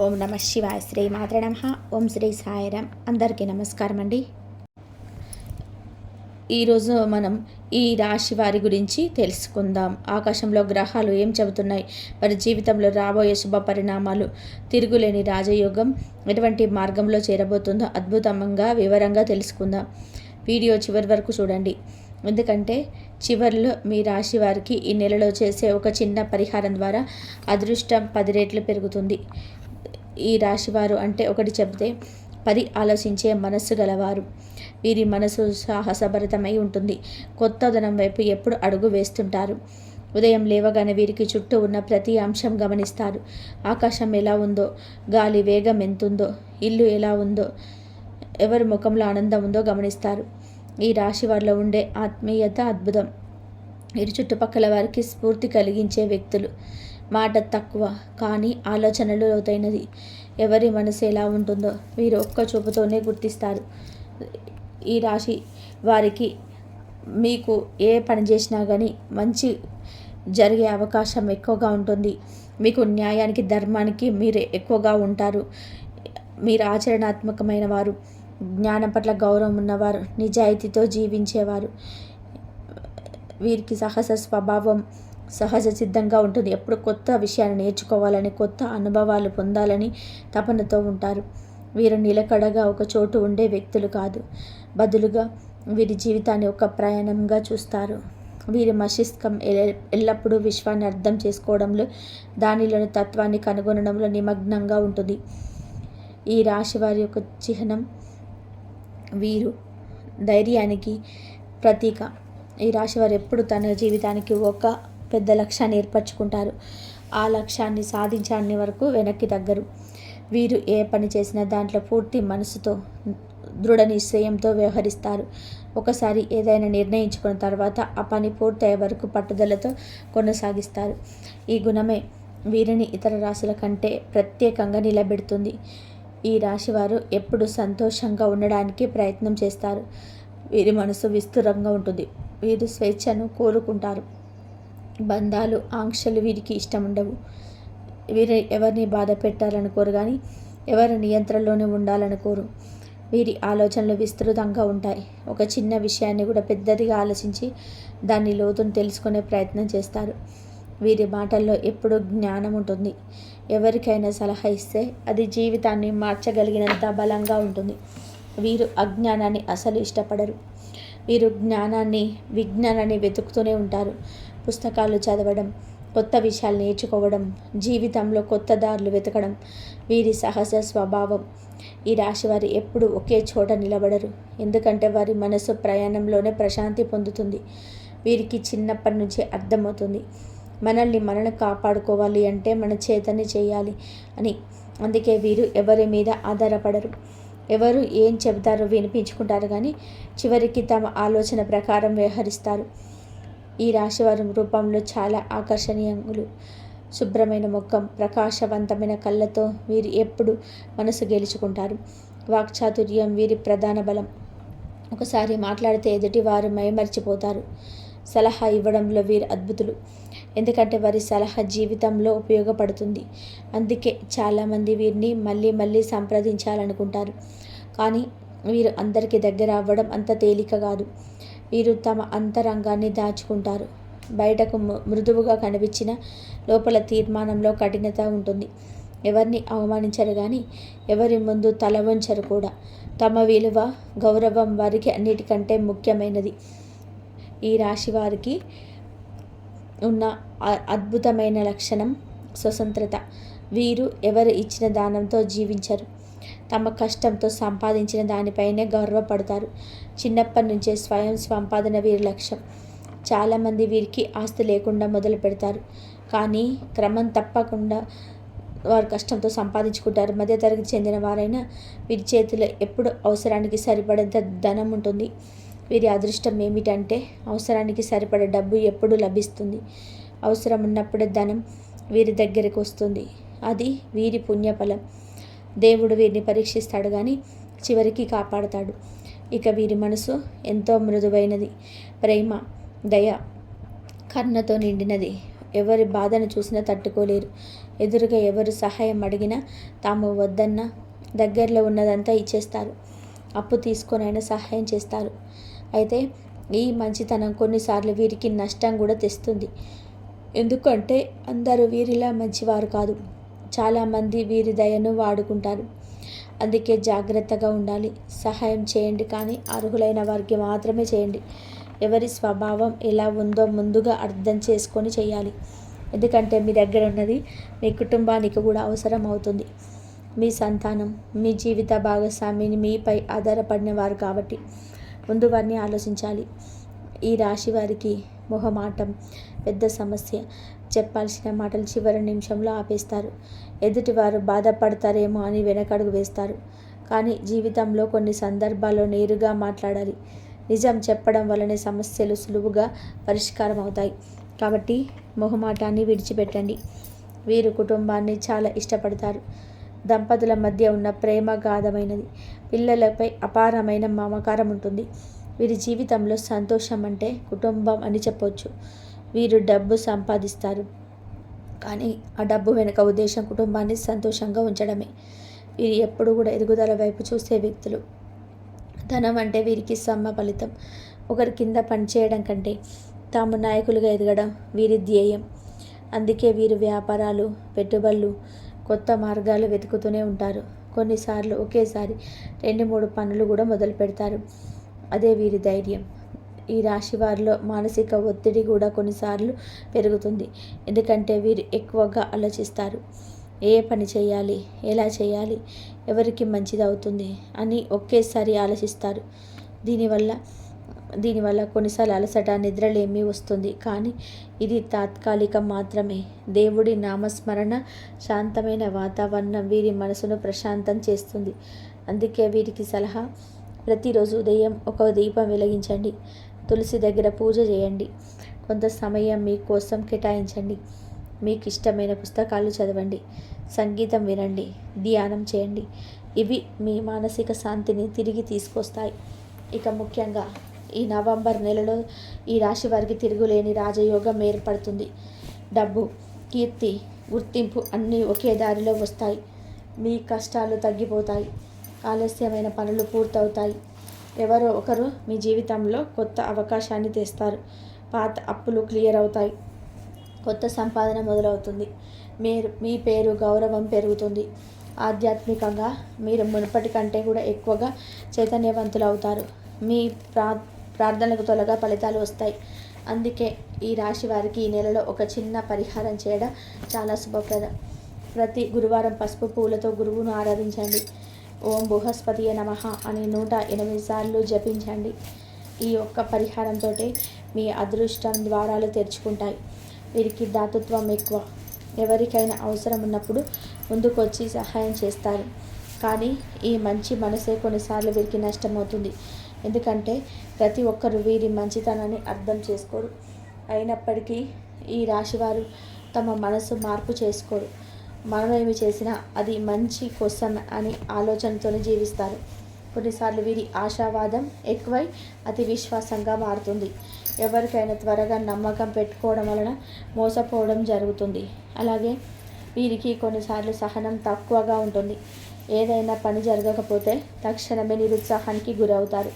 ఓం నమ శివాయ. శ్రీ మాత్రే నమః. ఓం శ్రీ సాయిరామ్. అందరికీ నమస్కారం అండి. ఈరోజు మనం ఈ రాశి వారి గురించి తెలుసుకుందాం. ఆకాశంలో గ్రహాలు ఏం చెబుతున్నాయి, వారి జీవితంలో రాబోయే శుభ పరిణామాలు, తిరుగులేని రాజయోగం ఎటువంటి మార్గంలో చేరబోతుందో అద్భుతంగా వివరంగా తెలుసుకుందాం. వీడియో చివరి వరకు చూడండి, ఎందుకంటే చివరిలో మీ రాశి వారికి ఈ నెలలో చేసే ఒక చిన్న పరిహారం ద్వారా అదృష్టం 10 రెట్లు పెరుగుతుంది. ఈ రాశివారు అంటే ఒకటి చెబితే 10 ఆలోచించే మనస్సు గలవారు. వీరి మనసు సాహసభరితమై ఉంటుంది. కొత్తదనం వైపు ఎప్పుడు అడుగు వేస్తుంటారు. ఉదయం లేవగానే వీరికి చుట్టూ ఉన్న ప్రతి అంశం గమనిస్తారు. ఆకాశం ఎలా ఉందో, గాలి వేగం ఎంతుందో, ఇల్లు ఎలా ఉందో, ఎవరి ముఖంలో ఆనందం ఉందో గమనిస్తారు. ఈ రాశి వారిలో ఉండే ఆత్మీయత అద్భుతం. వీరి చుట్టుపక్కల వారికి స్ఫూర్తి కలిగించే వ్యక్తులు. మాట తక్కువ కానీ ఆలోచనలు లోతైనది. ఎవరి మనసు ఎలా ఉంటుందో వీరు ఒక్క చూపుతోనే గుర్తిస్తారు. ఈ రాశి వారికి మీకు ఏ పని చేసినా కానీ మంచి జరిగే అవకాశం ఎక్కువగా ఉంటుంది. మీకు న్యాయానికి ధర్మానికి మీరు ఎక్కువగా ఉంటారు. మీరు ఆచరణాత్మకమైన వారు, జ్ఞానం పట్ల గౌరవం ఉన్నవారు, నిజాయితీతో జీవించేవారు. వీరికి సహజ స్వభావం సహజ సిద్ధంగా ఉంటుంది. ఎప్పుడు కొత్త విషయాన్ని నేర్చుకోవాలని, కొత్త అనుభవాలు పొందాలని తపనతో ఉంటారు. వీరు నిలకడగా ఒక చోటు ఉండే వ్యక్తులు కాదు, బదులుగా వీరి జీవితాన్ని ఒక ప్రయాణంగా చూస్తారు. వీరి మస్తిష్కం ఎల్లప్పుడూ విశ్వాన్ని అర్థం చేసుకోవడంలో, దానిలోని తత్వాన్ని కనుగొనడంలో నిమగ్నంగా ఉంటుంది. ఈ రాశి వారి యొక్క చిహ్నం వీరు ధైర్యానికి ప్రతీక. ఈ రాశి వారు ఎప్పుడు తన జీవితానికి ఒక పెద్ద లక్ష్యాన్ని ఏర్పరచుకుంటారు. ఆ లక్ష్యాన్ని సాధించని వరకు వెనక్కి తగ్గరు. వీరు ఏ పని చేసినా దాంట్లో పూర్తి మనసుతో, దృఢ నిశ్చయంతో వ్యవహరిస్తారు. ఒకసారి ఏదైనా నిర్ణయించుకున్న తర్వాత ఆ పని పూర్తయ్యే వరకు పట్టుదలతో కొనసాగిస్తారు. ఈ గుణమే వీరిని ఇతర రాశుల కంటే ప్రత్యేకంగా నిలబెడుతుంది. ఈ రాశివారు ఎప్పుడు సంతోషంగా ఉండడానికి ప్రయత్నం చేస్తారు. వీరి మనసు విస్తృతంగా ఉంటుంది. వీరు స్వేచ్ఛను కోరుకుంటారు. బంధాలు, ఆంక్షలు వీరికి ఇష్టం ఉండవు. వీరు ఎవరిని బాధ పెట్టాలనుకోరు, కానీ ఎవరి నియంత్రణలోనే ఉండాలనుకోరు. వీరి ఆలోచనలు విస్తృతంగా ఉంటాయి. ఒక చిన్న విషయాన్ని కూడా పెద్దదిగా ఆలోచించి దాని లోతును తెలుసుకునే ప్రయత్నం చేస్తారు. వీరి మాటల్లో ఎప్పుడూ జ్ఞానం ఉంటుంది. ఎవరికైనా సలహా ఇస్తే అది జీవితాన్ని మార్చగలిగినంత బలంగా ఉంటుంది. వీరు అజ్ఞానాన్ని అసలు ఇష్టపడరు. వీరు విజ్ఞానాన్ని వెతుకుతూనే ఉంటారు. పుస్తకాలు చదవడం, కొత్త విషయాలు నేర్చుకోవడం, జీవితంలో కొత్త దారులు వెతకడం వీరి సహజ స్వభావం. ఈ రాశి వారు ఎప్పుడు ఒకే చోట నిలబడరు, ఎందుకంటే వారి మనసు ప్రయాణంలోనే ప్రశాంతి పొందుతుంది. వీరికి చిన్నప్పటి నుంచే అర్థమవుతుంది, మనల్ని కాపాడుకోవాలి అంటే మన చేతనే చేయాలి అని. అందుకే వీరు ఎవరి మీద ఆధారపడరు. ఎవరు ఏం చెబుతారో వినిపించుకుంటారు, కానీ చివరికి తమ ఆలోచన ప్రకారం వ్యవహరిస్తారు. ఈ రాశివారి రూపంలో చాలా ఆకర్షణీయులు. శుభ్రమైన ముఖం, ప్రకాశవంతమైన కళ్ళతో వీరు ఎప్పుడు మనసు గెలుచుకుంటారు. వాక్చాతుర్యం వీరి ప్రధాన బలం. ఒకసారి మాట్లాడితే ఎదుటి వారు మైమరిచిపోతారు. సలహా ఇవ్వడంలో వీరు అద్భుతులు, ఎందుకంటే వారి సలహా జీవితంలో ఉపయోగపడుతుంది. అందుకే చాలామంది వీరిని మళ్ళీ మళ్ళీ సంప్రదించాలనుకుంటారు. కానీ వీరు అందరికీ దగ్గర అవ్వడం అంత తేలిక కాదు. వీరు తమ అంతరంగాన్ని దాచుకుంటారు. బయటకు మృదువుగా కనిపించిన లోపల తీర్మానంలో కఠినత ఉంటుంది. ఎవరిని అవమానించరు, కానీ ఎవరి ముందు తల వంచరు కూడా. తమ విలువ, గౌరవం వారికి అన్నిటికంటే ముఖ్యమైనది. ఈ రాశి వారికి ఉన్న అద్భుతమైన లక్షణం స్వతంత్రత. వీరు ఎవరు ఇచ్చిన దానంతో జీవించరు. తమ కష్టంతో సంపాదించిన దానిపైనే గర్వపడతారు. చిన్నప్పటి నుంచే స్వయం సంపాదన వీరి లక్ష్యం. చాలామంది వీరికి ఆస్తి లేకుండా మొదలు పెడతారు, కానీ క్రమం తప్పకుండా వారు కష్టంతో సంపాదించుకుంటారు. మధ్యతరగతి చెందిన వారైనా వీరి చేతిలో ఎప్పుడు అవసరానికి సరిపడేంత ధనం ఉంటుంది. వీరి అదృష్టం ఏమిటంటే అవసరానికి సరిపడే డబ్బు ఎప్పుడు లభిస్తుంది. అవసరం ఉన్నప్పుడే ధనం వీరి దగ్గరికి వస్తుంది. అది వీరి పుణ్యఫలం. దేవుడు వీరిని పరీక్షిస్తాడు, కానీ చివరికి కాపాడుతాడు. ఇక వీరి మనసు ఎంతో మృదువైనది. ప్రేమ, దయ, కరుణతో నిండినది. ఎవరి బాధను చూసినా తట్టుకోలేరు. ఎదురుగా ఎవరు సహాయం అడిగినా తాము వద్దన్న దగ్గరలో ఉన్నదంతా ఇచ్చేస్తారు. అప్పు తీసుకొనైనా సహాయం చేస్తారు. అయితే ఈ మంచితనం కొన్నిసార్లు వీరికి నష్టం కూడా తెస్తుంది. ఎందుకంటే అందరూ వీరిలా మంచివారు కాదు. చాలామంది వీరి దయను వాడుకుంటారు. అందుకే జాగ్రత్తగా ఉండాలి. సహాయం చేయండి, కానీ అర్హులైన వారికి మాత్రమే చేయండి. ఎవరి స్వభావం ఎలా ఉందో ముందుగా అర్థం చేసుకొని చేయాలి. ఎందుకంటే మీ దగ్గర ఉన్నది మీ కుటుంబానికి కూడా అవసరం అవుతుంది. మీ సంతానం, మీ జీవిత భాగస్వామిని మీపై ఆధారపడిన వారు కాబట్టి ముందు వారిని ఆలోచించాలి. ఈ రాశి వారికి మొహమాటం పెద్ద సమస్య. చెప్పాల్సిన మాటలు చివరి నిమిషంలో ఆపేస్తారు. ఎదుటివారు బాధపడతారేమో అని వెనకడుగు వేస్తారు. కానీ జీవితంలో కొన్ని సందర్భాల్లో నేరుగా మాట్లాడాలి. నిజం చెప్పడం వల్లనే సమస్యలు సులువుగా పరిష్కారం అవుతాయి. కాబట్టి మొహమాటాన్ని విడిచిపెట్టండి. వీరు కుటుంబాన్ని చాలా ఇష్టపడతారు. దంపతుల మధ్య ఉన్న ప్రేమ గాఢమైనది. పిల్లలపై అపారమైన మమకారం ఉంటుంది. వీరి జీవితంలో సంతోషం అంటే కుటుంబం అని చెప్పొచ్చు. వీరు డబ్బు సంపాదిస్తారు, కానీ ఆ డబ్బు వెనుక ఉద్దేశం కుటుంబాన్ని సంతోషంగా ఉంచడమే. వీరు ఎప్పుడు కూడా ఎదుగుదల వైపు చూసే వ్యక్తులు. ధనం అంటే వీరికి సమ్మ ఫలితం. ఒకరి కింద పనిచేయడం కంటే తాము నాయకులుగా ఎదగడం వీరి ధ్యేయం. అందుకే వీరు వ్యాపారాలు, పెట్టుబడులు, కొత్త మార్గాలు వెతుకుతూనే ఉంటారు. కొన్నిసార్లు ఒకేసారి 2-3 పనులు కూడా మొదలు పెడతారు. అదే వీరి ధైర్యం. ఈ రాశి వారిలో మానసిక ఒత్తిడి కూడా కొన్నిసార్లు పెరుగుతుంది. ఎందుకంటే వీరు ఎక్కువగా ఆలోచిస్తారు. ఏ పని చేయాలి, ఎలా చేయాలి, ఎవరికి మంచిది అవుతుంది అని ఒకేసారి ఆలోచిస్తారు. దీనివల్ల కొన్నిసార్లు అలసట, నిద్రలేమి వస్తుంది. కానీ ఇది తాత్కాలికం మాత్రమే. దేవుడి నామస్మరణ, శాంతమైన వాతావరణం వీరి మనసును ప్రశాంతం చేస్తుంది. అందుకే వీరికి సలహా, ప్రతిరోజు ఉదయం ఒక దీపం వెలిగించండి. తులసి దగ్గర పూజ చేయండి. కొంత సమయం మీకోసం కేటాయించండి. మీకు ఇష్టమైన పుస్తకాలు చదవండి, సంగీతం వినండి, ధ్యానం చేయండి. ఇవి మీ మానసిక శాంతిని తిరిగి తీసుకొస్తాయి. ఇక ముఖ్యంగా ఈ నవంబర్ నెలలో ఈ రాశి వారికి తిరుగులేని రాజయోగం ఏర్పడుతుంది. డబ్బు, కీర్తి, గుర్తింపు అన్నీ ఒకే దారిలో వస్తాయి. మీ కష్టాలు తగ్గిపోతాయి. ఆలస్యమైన పనులు పూర్తవుతాయి. ఎవరో ఒకరు మీ జీవితంలో కొత్త అవకాశాన్ని తెస్తారు. పాత అప్పులు క్లియర్ అవుతాయి. కొత్త సంపాదన మొదలవుతుంది. మీ పేరు, గౌరవం పెరుగుతుంది. ఆధ్యాత్మికంగా మీరు మునుపటి కంటే కూడా ఎక్కువగా చైతన్యవంతులు అవుతారు. మీ ప్రార్థనలకు త్వరగా ఫలితాలు వస్తాయి. అందుకే ఈ రాశి వారికి ఈ నెలలో ఒక చిన్న పరిహారం చేయడం చాలా శుభప్రదం. ప్రతి గురువారం పసుపు పూలతో గురువును ఆరాధించండి. ఓం బృహస్పతియే నమః అని 108 సార్లు జపించండి. ఈ ఒక్క పరిహారంతో మీ అదృష్టం ద్వారాలు తెరుచుకుంటాయి. వీరికి దాతృత్వం ఎక్కువ. ఎవరికైనా అవసరం ఉన్నప్పుడు ముందుకొచ్చి సహాయం చేస్తారు. కానీ ఈ మంచి మనసే కొన్నిసార్లు వీరికి నష్టమవుతుంది. ఎందుకంటే ప్రతి ఒక్కరు వీరి మంచితనాన్ని అర్థం చేసుకోరు. అయినప్పటికీ ఈ రాశివారు తమ మనసు మార్పు చేసుకోరు. మనమేమి చేసినా అది మంచి కోసం అని ఆలోచనతోనే జీవిస్తారు. కొన్నిసార్లు వీరి ఆశావాదం ఎక్కువై అతి విశ్వాసంగా మారుతుంది. ఎవరికైనా త్వరగా నమ్మకం పెట్టుకోవడం వలన మోసపోవడం జరుగుతుంది. అలాగే వీరికి కొన్నిసార్లు సహనం తక్కువగా ఉంటుంది. ఏదైనా పని జరగకపోతే తక్షణమే నిరుత్సాహానికి గురవుతారు.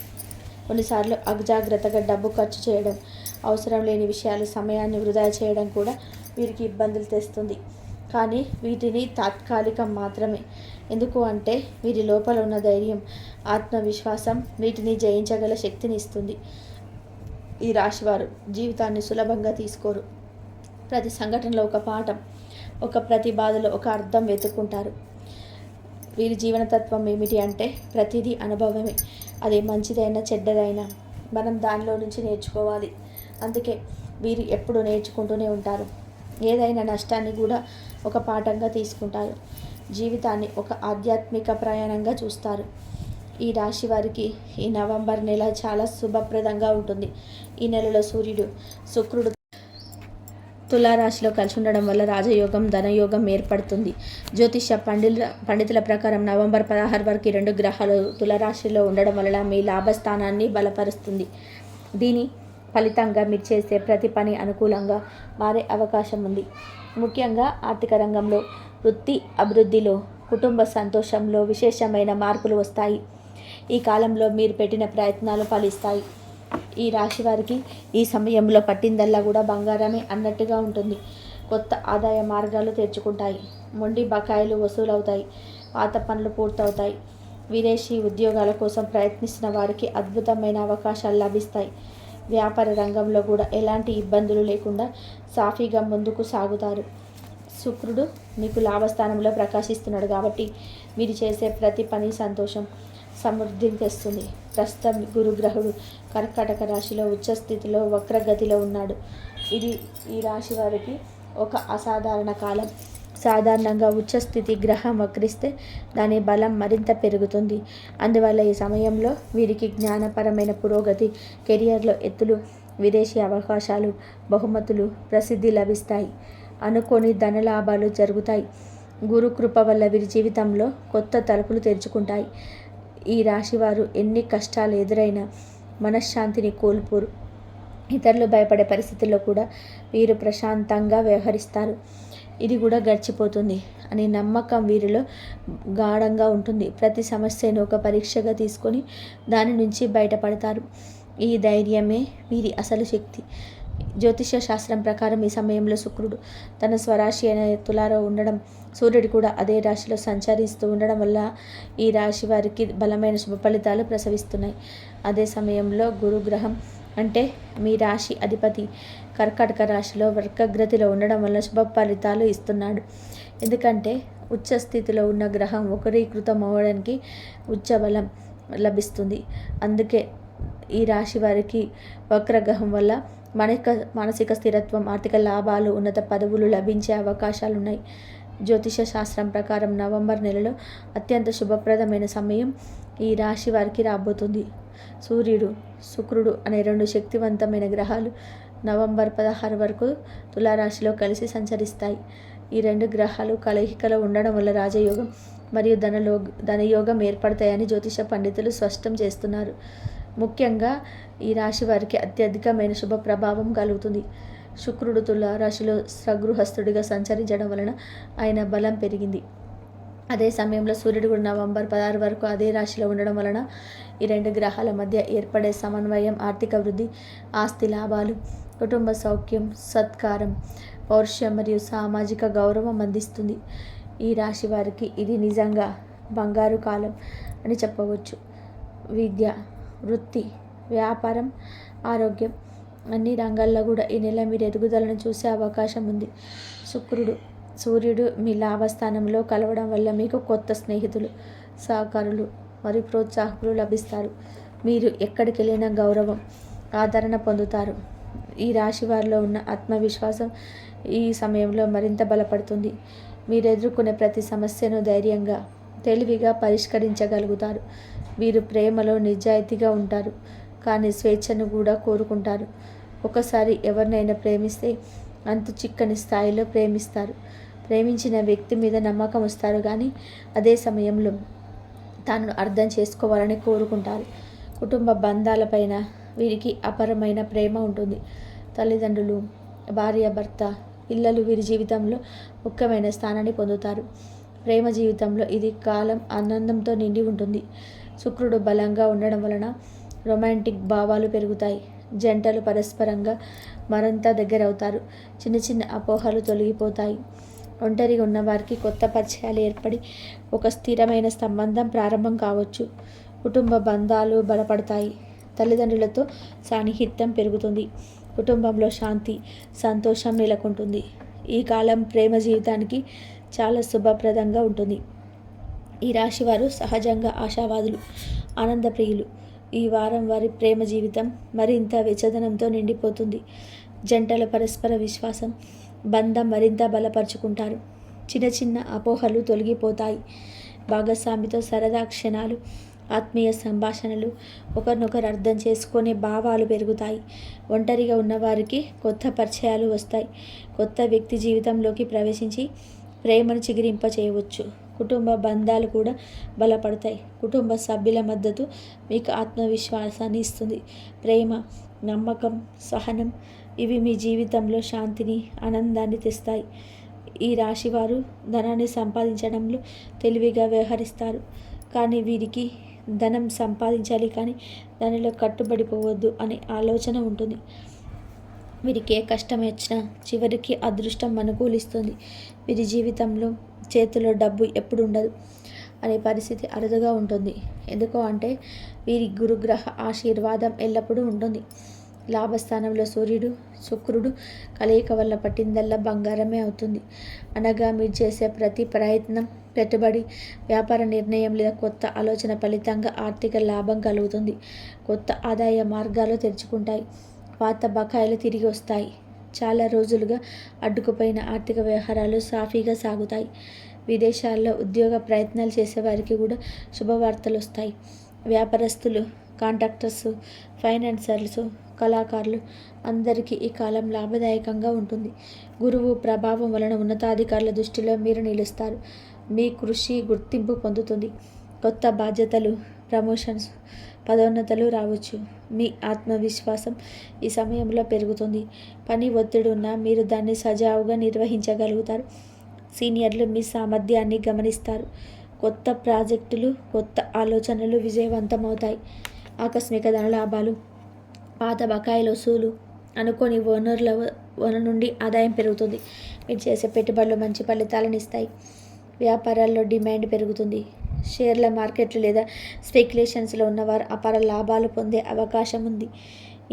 కొన్నిసార్లు అజాగ్రత్తగా డబ్బు ఖర్చు చేయడం, అవసరం లేని విషయాలు సమయాన్ని వృధా చేయడం కూడా వీరికి ఇబ్బందులు తెస్తుంది. కానీ వీటిని తాత్కాలికం మాత్రమే. ఎందుకు అంటే వీరి లోపల ఉన్న ధైర్యం, ఆత్మవిశ్వాసం వీటిని జయించగల శక్తిని ఇస్తుంది. ఈ రాశివారు జీవితాన్ని సులభంగా తీసుకోరు. ప్రతి సంఘటనలో ఒక పాఠం, ప్రతి బాధలో ఒక అర్థం వెతుక్కుంటారు. వీరి జీవనతత్వం ఏమిటి అంటే ప్రతిదీ అనుభవమే. అది మంచిదైనా చెడ్డదైనా మనం దానిలో నుంచి నేర్చుకోవాలి. అందుకే వీరు ఎప్పుడు నేర్చుకుంటూనే ఉంటారు. ఏదైనా నష్టాన్ని కూడా ఒక పాఠంగా తీసుకుంటారు. జీవితాన్ని ఒక ఆధ్యాత్మిక ప్రయాణంగా చూస్తారు. ఈ రాశి వారికి ఈ నవంబర్ నెల చాలా శుభప్రదంగా ఉంటుంది. ఈ నెలలో సూర్యుడు, శుక్రుడు తులారాశిలో కలిసి ఉండడం వల్ల రాజయోగం, ధనయోగం ఏర్పడుతుంది. జ్యోతిష పండితుల ప్రకారం నవంబర్ 16 వరకు 2 గ్రహాలు తులారాశిలో ఉండడం వలన మీ లాభస్థానాన్ని బలపరుస్తుంది. దీని ఫలితంగా మీరు చేసే ప్రతి పని అనుకూలంగా మారే అవకాశం ఉంది. ముఖ్యంగా ఆర్థిక రంగంలో, వృత్తి అభివృద్ధిలో, కుటుంబ సంతోషంలో విశేషమైన మార్పులు వస్తాయి. ఈ కాలంలో మీరు పెట్టిన ప్రయత్నాలు ఫలిస్తాయి. ఈ రాశి వారికి ఈ సమయంలో పట్టిందల్లా కూడా బంగారమే అన్నట్టుగా ఉంటుంది. కొత్త ఆదాయ మార్గాలు తెరుచుకుంటాయి. మొండి బకాయిలు వసూలవుతాయి. పాత పనులు పూర్తవుతాయి. విదేశీ ఉద్యోగాల కోసం ప్రయత్నిస్తున్న వారికి అద్భుతమైన అవకాశాలు లభిస్తాయి. వ్యాపార రంగంలో కూడా ఎలాంటి ఇబ్బందులు లేకుండా సాఫీగా ముందుకు సాగుతారు. శుక్రుడు మీకు లాభస్థానంలో ప్రకాశిస్తున్నాడు కాబట్టి మీరు చేసే ప్రతి పని సంతోషం, సమృద్ధిని తెస్తుంది. ప్రస్తుతం గురుగ్రహుడు కర్కాటక రాశిలో ఉచ్చస్థితిలో వక్రగతిలో ఉన్నాడు. ఇది ఈ రాశి వారికి ఒక అసాధారణ కాలం. సాధారణంగా ఉచ్చస్థితి గ్రహం వక్రిస్తే దాని బలం మరింత పెరుగుతుంది. అందువల్ల ఈ సమయంలో వీరికి జ్ఞానపరమైన పురోగతి, కెరియర్లో ఎత్తులు, విదేశీ అవకాశాలు, బహుమతులు, ప్రసిద్ధి లభిస్తాయి. అనుకోని ధనలాభాలు జరుగుతాయి. గురు కృప వల్ల వీరి జీవితంలో కొత్త తలుపులు తెరుచుకుంటాయి. ఈ రాశివారు ఎన్ని కష్టాలు ఎదురైనా మనశ్శాంతిని కోల్పోరు. ఇతరులు భయపడే పరిస్థితుల్లో కూడా వీరు ప్రశాంతంగా వ్యవహరిస్తారు. ఇది కూడా గడిచిపోతుంది అనే నమ్మకం వీరిలో గాఢంగా ఉంటుంది. ప్రతి సమస్యను ఒక పరీక్షగా తీసుకొని దాని నుంచి బయటపడతారు. ఈ ధైర్యమే వీరి అసలు శక్తి. జ్యోతిష శాస్త్రం ప్రకారం ఈ సమయంలో శుక్రుడు తన స్వరాశి అయిన తులాలో ఉండడం, సూర్యుడు కూడా అదే రాశిలో సంచరిస్తూ ఉండడం వల్ల ఈ రాశి వారికి బలమైన శుభ ఫలితాలు ప్రసవిస్తున్నాయి. అదే సమయంలో గురుగ్రహం అంటే మీ రాశి అధిపతి కర్కాటక రాశిలో వర్గగ్రతిలో ఉండడం వల్ల శుభ ఫలితాలు ఇస్తున్నాడు. ఎందుకంటే ఉచ్చ స్థితిలో ఉన్న గ్రహం వక్రీకృతం అవ్వడానికి ఉచ్చ బలం లభిస్తుంది. అందుకే ఈ రాశి వారికి వక్రగ్రహం వల్ల మానసిక స్థిరత్వం, ఆర్థిక లాభాలు, ఉన్నత పదవులు లభించే అవకాశాలు ఉన్నాయి. జ్యోతిష శాస్త్రం ప్రకారం నవంబర్ నెలలో అత్యంత శుభప్రదమైన సమయం ఈ రాశి వారికి రాబోతుంది. సూర్యుడు, శుక్రుడు అనే రెండు శక్తివంతమైన గ్రహాలు నవంబర్ 16 వరకు తులారాశిలో కలిసి సంచరిస్తాయి. ఈ రెండు గ్రహాలు కలయికలో ఉండడం వల్ల రాజయోగం మరియు ధనయోగం ఏర్పడతాయని జ్యోతిష పండితులు స్పష్టం చేస్తున్నారు. ముఖ్యంగా ఈ రాశి వారికి అత్యధికమైన శుభ ప్రభావం కలుగుతుంది. శుక్రుడు తులారాశిలో స్వగృహస్థుడిగా సంచరించడం వలన ఆయన బలం పెరిగింది. అదే సమయంలో సూర్యుడు కూడా నవంబర్ 16 వరకు అదే రాశిలో ఉండడం వలన ఈ రెండు గ్రహాల మధ్య ఏర్పడే సమన్వయం ఆర్థిక వృద్ధి, ఆస్తి లాభాలు, కుటుంబ సౌఖ్యం, సత్కారం, పౌరుషం మరియు సామాజిక గౌరవం అందిస్తుంది. ఈ రాశి వారికి ఇది నిజంగా బంగారు కాలం అని చెప్పవచ్చు. విద్య, వృత్తి, వ్యాపారం, ఆరోగ్యం అన్ని రంగాల్లో కూడా ఈ నెల మీరు ఎదుగుదలను చూసే అవకాశం ఉంది. సూర్యుడు మీ లాభస్థానంలో కలవడం వల్ల మీకు కొత్త స్నేహితులు, సహకారులు మరియు ప్రోత్సాహకులు లభిస్తారు. మీరు ఎక్కడికి వెళ్ళినా గౌరవం, ఆదరణ పొందుతారు. ఈ రాశి వారిలో ఉన్న ఆత్మవిశ్వాసం ఈ సమయంలో మరింత బలపడుతుంది. మీరు ఎదుర్కొనే ప్రతి సమస్యను ధైర్యంగా, తెలివిగా పరిష్కరించగలుగుతారు. వీరు ప్రేమలో నిజాయితీగా ఉంటారు, కానీ స్వేచ్ఛను కూడా కోరుకుంటారు. ఒకసారి ఎవరినైనా ప్రేమిస్తే అంతు చిక్కని స్థాయిలో ప్రేమిస్తారు. ప్రేమించిన వ్యక్తి మీద నమ్మకం వస్తారు, కానీ అదే సమయంలో తాను అర్థం చేసుకోవాలని కోరుకుంటారు. కుటుంబ బంధాలపైన వీరికి అపారమైన ప్రేమ ఉంటుంది. తల్లిదండ్రులు, భార్య, భర్త, పిల్లలు వీరి జీవితంలో ముఖ్యమైన స్థానాన్ని పొందుతారు. ప్రేమ జీవితంలో ఇది కాలం ఆనందంతో నిండి ఉంటుంది. శుక్రుడు బలంగా ఉండడం వలన రొమాంటిక్ భావాలు పెరుగుతాయి. జంటలు పరస్పరంగా మరింత దగ్గరవుతారు. చిన్న చిన్న అపోహలు తొలగిపోతాయి. ఒంటరిగా ఉన్నవారికి కొత్త పరిచయాలు ఏర్పడి ఒక స్థిరమైన సంబంధం ప్రారంభం కావచ్చు. కుటుంబ బంధాలు బలపడతాయి. తల్లిదండ్రులతో సాన్నిహిత్యం పెరుగుతుంది. కుటుంబంలో శాంతి, సంతోషం నెలకొంటుంది. ఈ కాలం ప్రేమ జీవితానికి చాలా శుభప్రదంగా ఉంటుంది. ఈ రాశివారు సహజంగా ఆశావాదులు, ఆనందప్రియులు. ఈ వారం వారి ప్రేమ జీవితం మరింత వెచ్చదనంతో నిండిపోతుంది. జంటల పరస్పర విశ్వాసం, బంధం మరింత బలపరుచుకుంటారు. చిన్న చిన్న అపోహలు తొలగిపోతాయి. భాగస్వామితో సరదా క్షణాలు, ఆత్మీయ సంభాషణలు, ఒకరినొకరు అర్థం చేసుకునే భావాలు పెరుగుతాయి. ఒంటరిగా ఉన్నవారికి కొత్త పరిచయాలు వస్తాయి. కొత్త వ్యక్తి జీవితంలోకి ప్రవేశించి ప్రేమను చిగురింప చేయవచ్చు. కుటుంబ బంధాలు కూడా బలపడతాయి. కుటుంబ సభ్యుల మద్దతు మీకు ఆత్మవిశ్వాసాన్ని ఇస్తుంది. ప్రేమ, నమ్మకం, సహనం ఇవి మీ జీవితంలో శాంతిని, ఆనందాన్ని తెస్తాయి. ఈ రాశివారు ధనాన్ని సంపాదించడంలో తెలివిగా వ్యవహరిస్తారు. కానీ వీరికి ధనం సంపాదించాలి కానీ దానిలో కట్టుబడిపోవద్దు అనే ఆలోచన ఉంటుంది. వీరికి ఏ కష్టం వచ్చినా చివరికి అదృష్టం అనుకూలిస్తుంది. వీరి జీవితంలో చేతిలో డబ్బు ఎప్పుడు ఉండదు అనే పరిస్థితి అరుదుగా ఉంటుంది. ఎందుకు అంటే వీరి గురుగ్రహ ఆశీర్వాదం ఎల్లప్పుడూ ఉంటుంది. లాభస్థానంలో సూర్యుడు శుక్రుడు కలయిక వల్ల పట్టిందల్లా బంగారమే అవుతుంది. అనగా మీరు చేసే ప్రతి ప్రయత్నం, పెట్టుబడి, వ్యాపార నిర్ణయం లేదా కొత్త ఆలోచన ఫలితంగా ఆర్థిక లాభం కలుగుతుంది. కొత్త ఆదాయ మార్గాలు తెరుచుకుంటాయి. పాత బకాయిలు తిరిగి వస్తాయి. చాలా రోజులుగా అడ్డుకుపోయిన ఆర్థిక వ్యవహారాలు సాఫీగా సాగుతాయి. విదేశాల్లో ఉద్యోగ ప్రయత్నాలు చేసేవారికి కూడా శుభవార్తలు వస్తాయి. వ్యాపారస్తులు, కాంట్రాక్టర్స్, ఫైనాన్సర్స్, కళాకారులు అందరికీ ఈ కాలం లాభదాయకంగా ఉంటుంది. గురువు ప్రభావం వలన ఉన్నతాధికారుల దృష్టిలో మీరు నిలుస్తారు. మీ కృషి గుర్తింపు పొందుతుంది. కొత్త బాధ్యతలు, ప్రమోషన్స్, పదోన్నతులు రావచ్చు. మీ ఆత్మవిశ్వాసం ఈ సమయంలో పెరుగుతుంది. పని ఒత్తిడి ఉన్నా మీరు దాన్ని సజావుగా నిర్వహించగలుగుతారు. సీనియర్లు మీ సామర్థ్యాన్ని గమనిస్తారు. కొత్త ప్రాజెక్టులు, కొత్త ఆలోచనలు విజయవంతమవుతాయి. ఆకస్మిక ధనలాభాలు, పాత బకాయిల వసూలు, అనుకోని వనరుల నుండి ఆదాయం పెరుగుతుంది. మీరు చేసే పెట్టుబడులు మంచి ఫలితాలను ఇస్తాయి. వ్యాపారాల్లో డిమాండ్ పెరుగుతుంది. షేర్ల మార్కెట్లు లేదా స్పెక్యులేషన్స్లో ఉన్నవారు అపార లాభాలు పొందే అవకాశం ఉంది.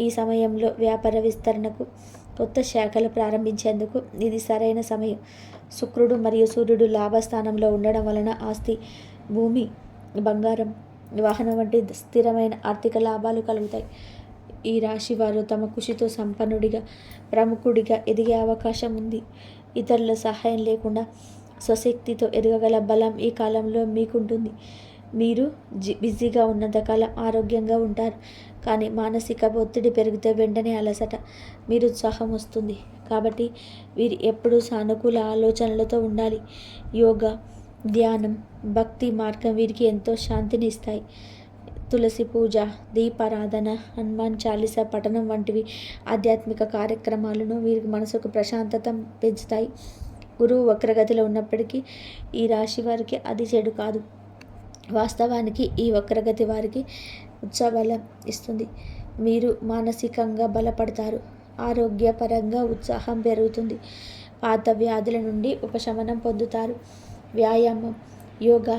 ఈ సమయంలో వ్యాపార విస్తరణకు, కొత్త శాఖలు ప్రారంభించేందుకు ఇది సరైన సమయం. శుక్రుడు మరియు సూర్యుడు లాభస్థానంలో ఉండడం వలన ఆస్తి, భూమి, బంగారం, వాహనం వంటి స్థిరమైన ఆర్థిక లాభాలు కలుగుతాయి. ఈ రాశి వారు తమ కృషితో సంపన్నుడిగా, ప్రముఖుడిగా ఎదిగే అవకాశం ఉంది. ఇతరుల సహాయం లేకుండా స్వశక్తితో ఎదగగల బలం ఈ కాలంలో మీకుంటుంది. మీరు బిజీగా ఉన్నంతకాలం ఆరోగ్యంగా ఉంటారు. కానీ మానసిక ఒత్తిడి పెరిగితే వెంటనే అలసట, నిరుత్సాహం వస్తుంది. కాబట్టి వీరు ఎప్పుడూ సానుకూల ఆలోచనలతో ఉండాలి. యోగా, ధ్యానం, భక్తి మార్గం వీరికి ఎంతో శాంతిని ఇస్తాయి. తులసి పూజ, దీపారాధన, హనుమాన్ చాలీసా పఠనం వంటివి ఆధ్యాత్మిక కార్యక్రమాలను వీరికి మనసుకు ప్రశాంతత పెంచుతాయి. గురువు వక్రగతిలో ఉన్నప్పటికీ ఈ రాశి వారికి అది చెడు కాదు. వాస్తవానికి ఈ వక్రగతి వారికి ఉత్సాహబలం ఇస్తుంది. మీరు మానసికంగా బలపడతారు. ఆరోగ్యపరంగా ఉత్సాహం పెరుగుతుంది. పాత వ్యాధుల నుండి ఉపశమనం పొందుతారు. వ్యాయామం, యోగా,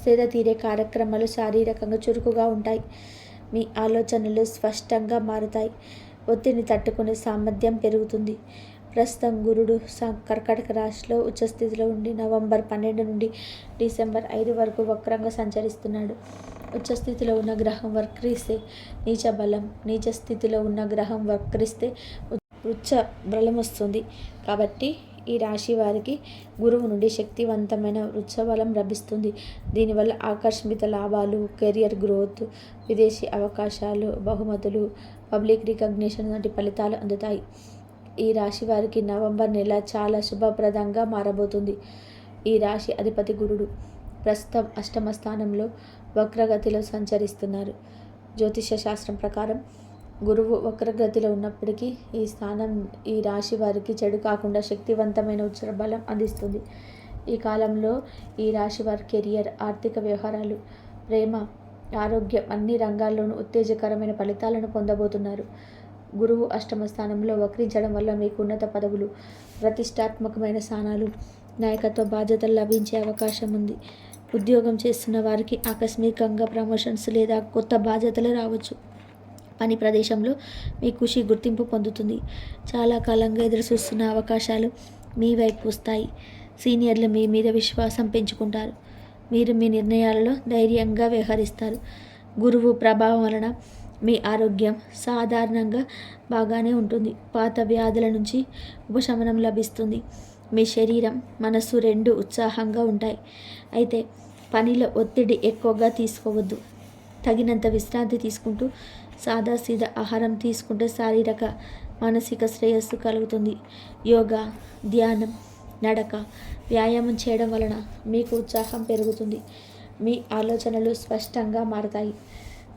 సేద తీరే కార్యక్రమాలు శారీరకంగా చురుకుగా ఉంటాయి. మీ ఆలోచనలు స్పష్టంగా మారుతాయి. ఒత్తిడిని తట్టుకునే సామర్థ్యం పెరుగుతుంది. ప్రస్తుతం గురుడు కర్కాటక రాశిలో ఉచ్చస్థితిలో ఉండి నవంబర్ 12 నుండి డిసెంబర్ 5 వరకు వక్రంగా సంచరిస్తున్నాడు. ఉచ్చస్థితిలో ఉన్న గ్రహం వక్రిస్తే నీచ బలం, నీచ స్థితిలో ఉన్న గ్రహం వక్రిస్తే ఉచ్చ బలం వస్తుంది. కాబట్టి ఈ రాశి వారికి గురువు నుండి శక్తివంతమైన వృక్షబలం లభిస్తుంది. దీనివల్ల ఆకస్మిక లాభాలు, కెరియర్ గ్రోత్, విదేశీ అవకాశాలు, బహుమతులు, పబ్లిక్ రికగ్నిషన్ వంటి ఫలితాలు అందుతాయి. ఈ రాశి వారికి నవంబర్ నెల చాలా శుభప్రదంగా మారబోతుంది. ఈ రాశి అధిపతి గురుడు ప్రస్తుతం అష్టమ స్థానంలో వక్రగతిలో సంచరిస్తున్నారు. జ్యోతిష శాస్త్రం ప్రకారం గురువు వక్రగతిలో ఉన్నప్పటికీ ఈ స్థానం ఈ రాశి వారికి చెడు కాకుండా శక్తివంతమైన ఉచ్చర బలం అందిస్తుంది. ఈ కాలంలో ఈ రాశి వారి కెరియర్, ఆర్థిక వ్యవహారాలు, ప్రేమ, ఆరోగ్యం అన్ని రంగాల్లోనూ ఉత్తేజకరమైన ఫలితాలను పొందబోతున్నారు. గురువు అష్టమ స్థానంలో వక్రించడం వల్ల మీకు ఉన్నత పదవులు, ప్రతిష్టాత్మకమైన స్థానాలు, నాయకత్వ బాధ్యతలు లభించే అవకాశం ఉంది. ఉద్యోగం చేస్తున్న వారికి ఆకస్మికంగా ప్రమోషన్స్ లేదా కొత్త బాధ్యతలు రావచ్చు. పని ప్రదేశంలో మీ కృషి గుర్తింపు పొందుతుంది. చాలా కాలంగా ఎదురుచూస్తున్న అవకాశాలు మీ వైపు వస్తాయి. సీనియర్లు మీ మీద విశ్వాసం పెంచుకుంటారు. మీరు మీ నిర్ణయాలలో ధైర్యంగా వ్యవహరిస్తారు. గురువు ప్రభావం వలన మీ ఆరోగ్యం సాధారణంగా బాగానే ఉంటుంది. పాత వ్యాధుల నుంచి ఉపశమనం లభిస్తుంది. మీ శరీరం, మనస్సు రెండు ఉత్సాహంగా ఉంటాయి. అయితే పనిలో ఒత్తిడి ఎక్కువగా తీసుకోవద్దు. తగినంత విశ్రాంతి తీసుకుంటూ సాదాసీదా ఆహారం తీసుకుంటే శారీరక, మానసిక శ్రేయస్సు కలుగుతుంది. యోగా, ధ్యానం, నడక, వ్యాయామం చేయడం వలన మీకు ఉత్సాహం పెరుగుతుంది. మీ ఆలోచనలు స్పష్టంగా మారతాయి.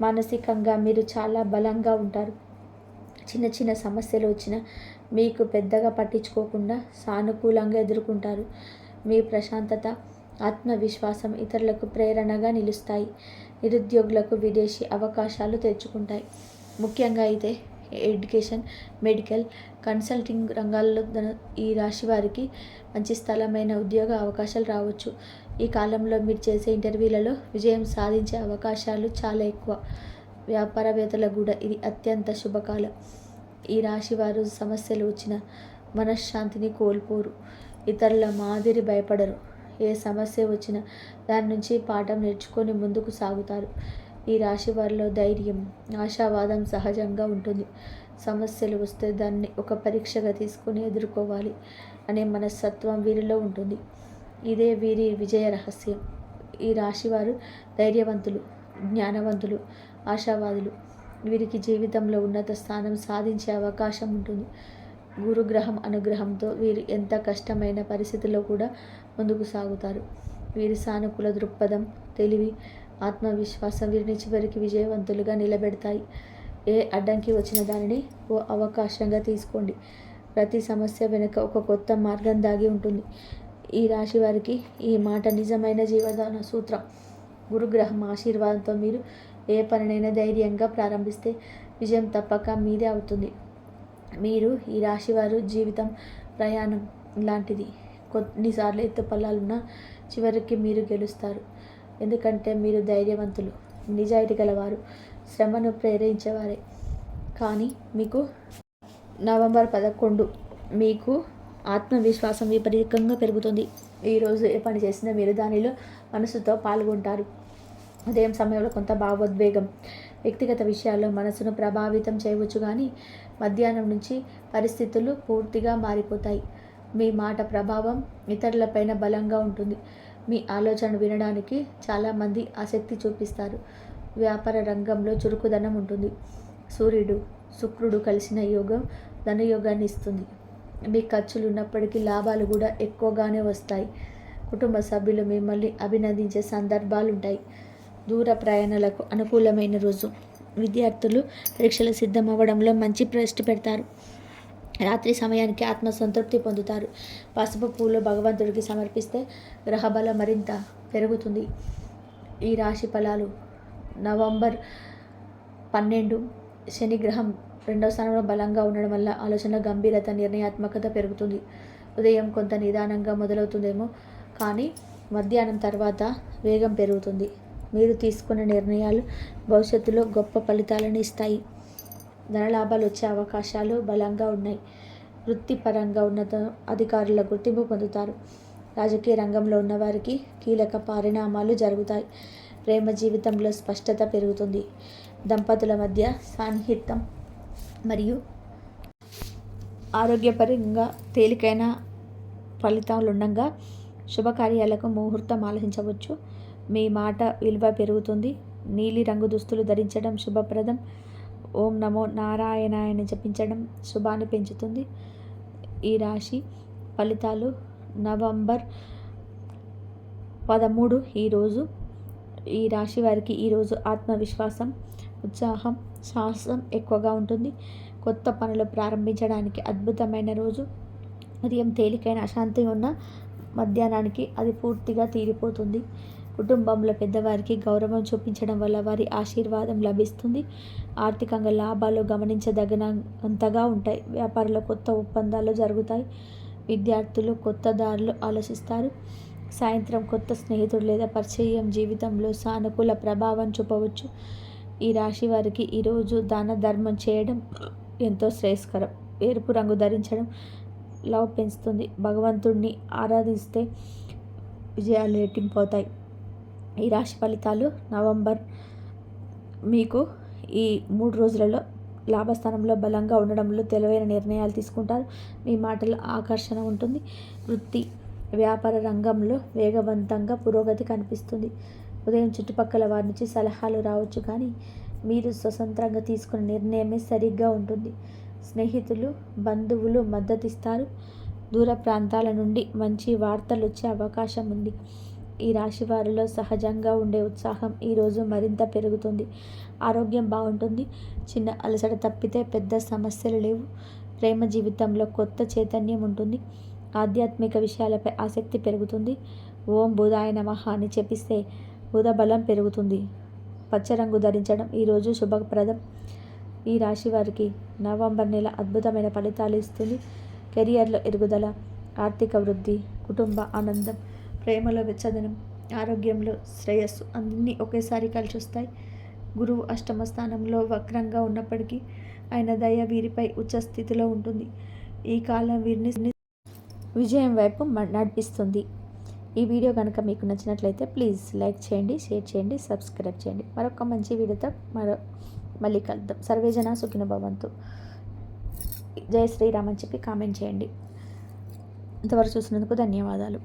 మానసికంగా మీరు చాలా బలంగా ఉంటారు. చిన్న చిన్న సమస్యలు వచ్చినా మీకు పెద్దగా పట్టించుకోకుండా సానుకూలంగా ఎదుర్కొంటారు. మీ ప్రశాంతత, ఆత్మవిశ్వాసం ఇతరులకు ప్రేరణగా నిలుస్తాయి. నిరుద్యోగులకు విదేశీ అవకాశాలు తెచ్చుకుంటాయి. ముఖ్యంగా అయితే ఎడ్యుకేషన్, మెడికల్, కన్సల్టింగ్ రంగాల్లో ఈ రాశి వారికి మంచి స్థలమైన ఉద్యోగ అవకాశాలు రావచ్చు. ఈ కాలంలో మీరు చేసే ఇంటర్వ్యూలలో విజయం సాధించే అవకాశాలు చాలా ఎక్కువ. వ్యాపారవేత్తలకు కూడా ఇది అత్యంత శుభకాలం. ఈ రాశి వారు సమస్యలు వచ్చిన మనశ్శాంతిని కోల్పోరు. ఇతరుల మాదిరి భయపడరు. ఏ సమస్య వచ్చినా దాని నుంచి పాఠం నేర్చుకొని ముందుకు సాగుతారు. ఈ రాశి వారిలో ధైర్యం, ఆశావాదం సహజంగా ఉంటుంది. సమస్యలు వస్తే దాన్ని ఒక పరీక్షగా తీసుకొని ఎదుర్కోవాలి అనే మనస్తత్వం వీరిలో ఉంటుంది. ఇదే వీరి విజయ రహస్యం. ఈ రాశివారు ధైర్యవంతులు, జ్ఞానవంతులు, ఆశావాదులు. వీరికి జీవితంలో ఉన్నత స్థానం సాధించే అవకాశం ఉంటుంది. గురుగ్రహం అనుగ్రహంతో వీరు ఎంత కష్టమైన పరిస్థితుల్లో కూడా ముందుకు సాగుతారు. వీరి సానుకూల దృక్పథం, తెలివి, ఆత్మవిశ్వాసం వీరిని చివరికి విజయవంతులుగా నిలబెడతాయి. ఏ అడ్డంకి వచ్చిన దానిని ఓ అవకాశంగా తీసుకోండి. ప్రతి సమస్య వెనుక ఒక కొత్త మార్గం దాగి ఉంటుంది. ఈ రాశి వారికి ఈ మాట నిజమైన జీవదాన సూత్రం. గురుగ్రహం ఆశీర్వాదంతో మీరు ఏ పనినైనా ధైర్యంగా ప్రారంభిస్తే విజయం తప్పక మీదే అవుతుంది. మీరు ఈ రాశివారు జీవితం ప్రయాణం లాంటిది. కొన్నిసార్లు ఎత్తుపల్లాలున్నా చివరికి మీరు గెలుస్తారు. ఎందుకంటే మీరు ధైర్యవంతులు, నిజాయితీ గలవారు, శ్రమను ప్రేరేపించేవారే. కానీ మీకు నవంబర్ 11 మీకు ఆత్మవిశ్వాసం విపరీతంగా పెరుగుతుంది. ఈరోజు ఏ పని చేసినా మీరు దానిలో మనసుతో పాల్గొంటారు. ఉదయం సమయంలో కొంత భావోద్వేగం వ్యక్తిగత విషయాల్లో మనసును ప్రభావితం చేయవచ్చు, కానీ మధ్యాహ్నం నుంచి పరిస్థితులు పూర్తిగా మారిపోతాయి. మీ మాట ప్రభావం ఇతరులపైన బలంగా ఉంటుంది. మీ ఆలోచన వినడానికి చాలామంది ఆసక్తి చూపిస్తారు. వ్యాపార రంగంలో చురుకుదనం ఉంటుంది. సూర్యుడు, శుక్రుడు కలిసిన యోగం ధనయోగాన్ని ఇస్తుంది. మీ ఖర్చులు ఉన్నప్పటికీ లాభాలు కూడా ఎక్కువగానే వస్తాయి. కుటుంబ సభ్యులు మిమ్మల్ని అభినందించే సందర్భాలు ఉంటాయి. దూర ప్రయాణాలకు అనుకూలమైన రోజు. విద్యార్థులు పరీక్షలు సిద్ధం అవ్వడంలో మంచి దృష్టి పెడతారు. రాత్రి సమయానికి ఆత్మసంతృప్తి పొందుతారు. పసుపు పూలు భగవంతుడికి సమర్పిస్తే గ్రహబలం మరింత పెరుగుతుంది. ఈ రాశి ఫలాలు. నవంబర్ 12 శని గ్రహం 2వ స్థానంలో బలంగా ఉండడం వల్ల ఆలోచన గంభీరత, నిర్ణయాత్మకత పెరుగుతుంది. ఉదయం కొంత నిదానంగా మొదలవుతుందేమో, కానీ మధ్యాహ్నం తర్వాత వేగం పెరుగుతుంది. మీరు తీసుకున్న నిర్ణయాలు భవిష్యత్తులో గొప్ప ఫలితాలను ఇస్తాయి. ధనలాభాలు వచ్చే అవకాశాలు బలంగా ఉన్నాయి. వృత్తిపరంగా ఉన్నత అధికారుల గుర్తింపు పొందుతారు. రాజకీయ రంగంలో ఉన్నవారికి కీలక పరిణామాలు జరుగుతాయి. ప్రేమ జీవితంలో స్పష్టత పెరుగుతుంది. దంపతుల మధ్య సాన్నిహిత్యం మరియు ఆరోగ్యపరంగా తేలికైన ఫలితాలు ఉండగా శుభకార్యాలకు ముహూర్తం ఆలోచించవచ్చు. మీ మాట విలువ పెరుగుతుంది. నీలి రంగు దుస్తులు ధరించడం శుభప్రదం. ఓం నమో నారాయణాయని జపించడం శుభాన్ని పెంచుతుంది. ఈ రాశి ఫలితాలు. నవంబర్ 13 ఈరోజు ఈ రాశి వారికి ఈరోజు ఆత్మవిశ్వాసం, ఉత్సాహం, సాహసం ఎక్కువగా ఉంటుంది. కొత్త పనులు ప్రారంభించడానికి అద్భుతమైన రోజు. ఉదయం తేలికైన అశాంతి ఉన్న మధ్యాహ్నానికి అది పూర్తిగా తీరిపోతుంది. కుటుంబంలో పెద్దవారికి గౌరవం చూపించడం వల్ల వారి ఆశీర్వాదం లభిస్తుంది. ఆర్థికంగా లాభాలు గమనించదగినంతగా ఉంటాయి. వ్యాపారంలో కొత్త ఒప్పందాలు జరుగుతాయి. విద్యార్థులు కొత్త దారులు ఆలోచిస్తారు. సాయంత్రం కొత్త స్నేహితుడు లేదా పరిచయం జీవితంలో సానుకూల ప్రభావం చూపవచ్చు. ఈ రాశి వారికి ఈరోజు దాన ధర్మం చేయడం ఎంతో శ్రేయస్కరం. ఎరుపు రంగు ధరించడం లవ్ పెంచుతుంది. భగవంతుడిని ఆరాధిస్తే విజయాలు రెట్టింపవుతాయి. ఈ రాశి ఫలితాలు. నవంబర్ మీకు ఈ 3 రోజులలో లాభస్థానంలో బలంగా ఉండడంలో తెలివైన నిర్ణయాలు తీసుకుంటారు. మీ మాటలో ఆకర్షణ ఉంటుంది. వృత్తి వ్యాపార రంగంలో వేగవంతంగా పురోగతి కనిపిస్తుంది. ఉదయం చుట్టుపక్కల వారి నుంచి సలహాలు రావచ్చు, కానీ మీరు స్వతంత్రంగా తీసుకున్న నిర్ణయమే సరిగ్గా ఉంటుంది. స్నేహితులు, బంధువులు మద్దతిస్తారు. దూర ప్రాంతాల నుండి మంచి వార్తలు వచ్చే అవకాశం ఉంది. ఈ రాశి వారిలో సహజంగా ఉండే ఉత్సాహం ఈరోజు మరింత పెరుగుతుంది. ఆరోగ్యం బాగుంటుంది. చిన్న అలసట తప్పితే పెద్ద సమస్యలు లేవు. ప్రేమ జీవితంలో కొత్త చైతన్యం ఉంటుంది. ఆధ్యాత్మిక విషయాలపై ఆసక్తి పెరుగుతుంది. ఓం బుధాయ నమః అని చెప్పిస్తే బుధ బలం పెరుగుతుంది. పచ్చ రంగు ధరించడం ఈరోజు శుభప్రదం. ఈ రాశి వారికి నవంబర్ నెల అద్భుతమైన ఫలితాలు ఇస్తుంది. కెరియర్లో ఎదుగుదల, ఆర్థిక వృద్ధి, కుటుంబ ఆనందం, ప్రేమలో వెచ్చదనం, ఆరోగ్యంలో శ్రేయస్సు అన్నీ ఒకేసారి కలిసి వస్తాయి. గురువు అష్టమ స్థానంలో వక్రంగా ఉన్నప్పటికీ ఆయన దయ వీరిపై ఉచ్చ స్థితిలో ఉంటుంది. ఈ కాలం వీరిని విజయం వైపు నడిపిస్తుంది. ఈ వీడియో కనుక మీకు నచ్చినట్లయితే ప్లీజ్ లైక్ చేయండి, షేర్ చేయండి, సబ్స్క్రైబ్ చేయండి. మరొక మంచి వీడియోతో మళ్ళీ కలుద్దాం. సర్వేజన సుఖినో భవంతు. జై శ్రీరామ్ అని చెప్పి కామెంట్ చేయండి. ఇంతవరకు చూసినందుకు ధన్యవాదాలు.